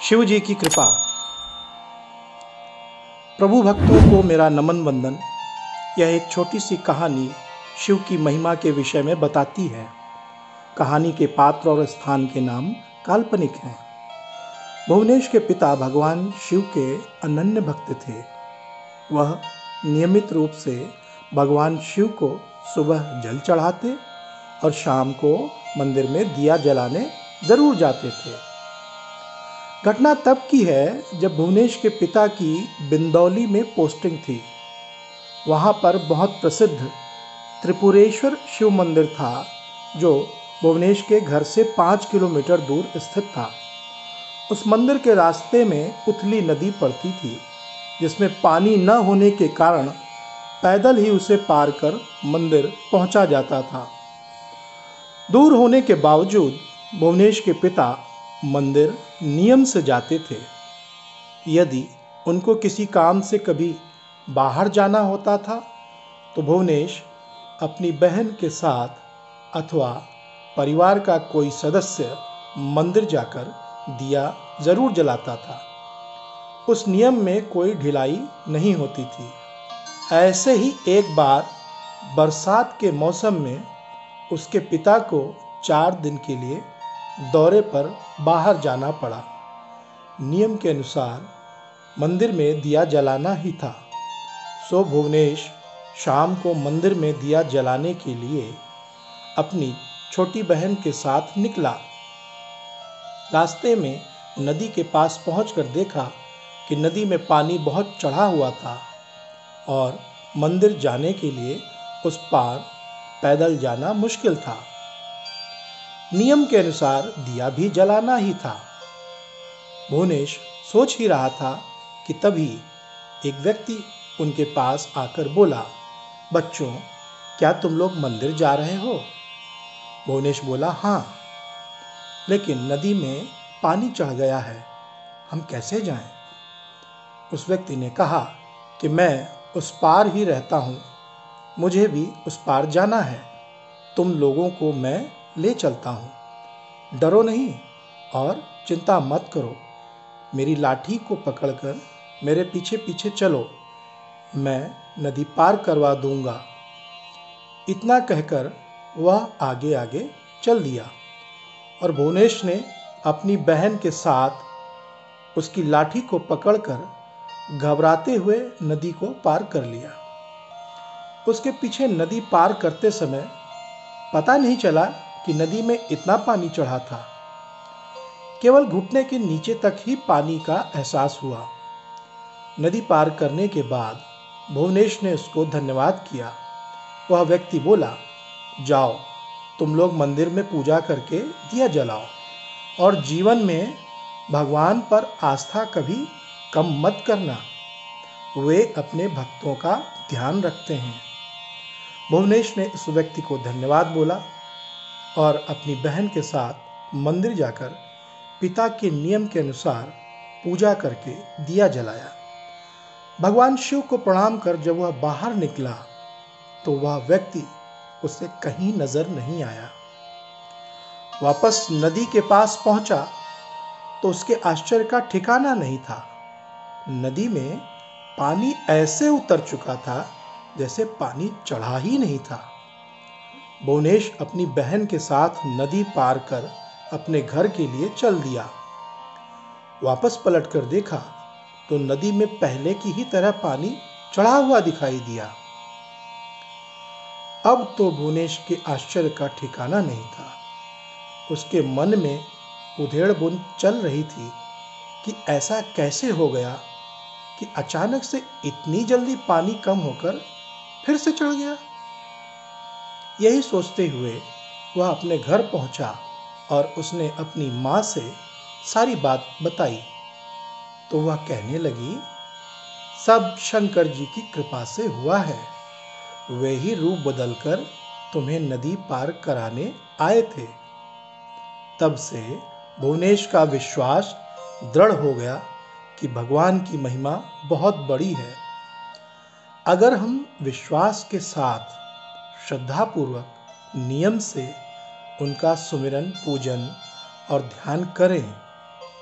शिव जी की कृपा। प्रभु भक्तों को मेरा नमन वंदन। यह एक छोटी सी कहानी शिव की महिमा के विषय में बताती है। कहानी के पात्र और स्थान के नाम काल्पनिक हैं। भुवनेश के पिता भगवान शिव के अनन्य भक्त थे। वह नियमित रूप से भगवान शिव को सुबह जल चढ़ाते और शाम को मंदिर में दिया जलाने जरूर जाते थे। घटना तब की है जब भुवनेश के पिता की बिंदौली में पोस्टिंग थी। वहाँ पर बहुत प्रसिद्ध त्रिपुरेश्वर शिव मंदिर था, जो भुवनेश के घर से 5 किलोमीटर दूर स्थित था। उस मंदिर के रास्ते में उथली नदी पड़ती थी, जिसमें पानी न होने के कारण पैदल ही उसे पार कर मंदिर पहुंचा जाता था। दूर होने के बावजूद भुवनेश के पिता मंदिर नियम से जाते थे। यदि उनको किसी काम से कभी बाहर जाना होता था तो भुवनेश अपनी बहन के साथ अथवा परिवार का कोई सदस्य मंदिर जाकर दिया जरूर जलाता था। उस नियम में कोई ढिलाई नहीं होती थी। ऐसे ही एक बार बरसात के मौसम में उसके पिता को 4 दिन के लिए दौरे पर बाहर जाना पड़ा। नियम के अनुसार मंदिर में दिया जलाना ही था। सो भुवनेश शाम को मंदिर में दिया जलाने के लिए अपनी छोटी बहन के साथ निकला। रास्ते में नदी के पास पहुंचकर देखा कि नदी में पानी बहुत चढ़ा हुआ था और मंदिर जाने के लिए उस पार पैदल जाना मुश्किल था। नियम के अनुसार दिया भी जलाना ही था। भुवनेश सोच ही रहा था कि तभी एक व्यक्ति उनके पास आकर बोला, बच्चों, क्या तुम लोग मंदिर जा रहे हो? भुवनेश बोला, हाँ, लेकिन नदी में पानी चढ़ गया है, हम कैसे जाएं? उस व्यक्ति ने कहा कि मैं उस पार ही रहता हूँ, मुझे भी उस पार जाना है, तुम लोगों को मैं ले चलता हूँ। डरो नहीं और चिंता मत करो, मेरी लाठी को पकड़कर मेरे पीछे पीछे चलो, मैं नदी पार करवा दूंगा। इतना कहकर वह आगे आगे चल दिया और भुवनेश ने अपनी बहन के साथ उसकी लाठी को पकड़कर घबराते हुए नदी को पार कर लिया। उसके पीछे नदी पार करते समय पता नहीं चला कि नदी में इतना पानी चढ़ा था। केवल घुटने के नीचे तक ही पानी का एहसास हुआ। नदी पार करने के बाद भुवनेश ने उसको धन्यवाद किया। वह व्यक्ति बोला, जाओ, तुम लोग मंदिर में पूजा करके दिया जलाओ और जीवन में भगवान पर आस्था कभी कम मत करना, वे अपने भक्तों का ध्यान रखते हैं। भुवनेश ने उस व्यक्ति को धन्यवाद बोला और अपनी बहन के साथ मंदिर जाकर पिता के नियम के अनुसार पूजा करके दिया जलाया। भगवान शिव को प्रणाम कर जब वह बाहर निकला तो वह व्यक्ति उससे कहीं नजर नहीं आया। वापस नदी के पास पहुंचा तो उसके आश्चर्य का ठिकाना नहीं था। नदी में पानी ऐसे उतर चुका था जैसे पानी चढ़ा ही नहीं था। भुवनेश अपनी बहन के साथ नदी पार कर अपने घर के लिए चल दिया। वापस पलटकर देखा तो नदी में पहले की ही तरह पानी चढ़ा हुआ दिखाई दिया। अब तो भुवनेश के आश्चर्य का ठिकाना नहीं था। उसके मन में उधेड़-बुन चल रही थी कि ऐसा कैसे हो गया कि अचानक से इतनी जल्दी पानी कम होकर फिर से चढ़ गया। यही सोचते हुए वह अपने घर पहुंचा और उसने अपनी माँ से सारी बात बताई तो वह कहने लगी, सब शंकर जी की कृपा से हुआ है, वे ही रूप बदलकर तुम्हें नदी पार कराने आए थे। तब से भुवनेश का विश्वास दृढ़ हो गया कि भगवान की महिमा बहुत बड़ी है। अगर हम विश्वास के साथ श्रद्धापूर्वक नियम से उनका सुमिरन, पूजन और ध्यान करें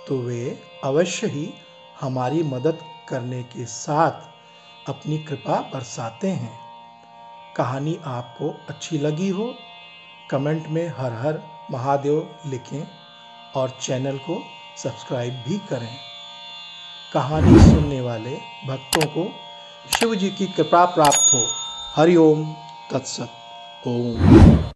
तो वे अवश्य ही हमारी मदद करने के साथ अपनी कृपा बरसाते हैं। कहानी आपको अच्छी लगी हो कमेंट में हर हर महादेव लिखें और चैनल को सब्सक्राइब भी करें। कहानी सुनने वाले भक्तों को शिव जी की कृपा प्राप्त हो। हरि ओम तत्सत। ओम।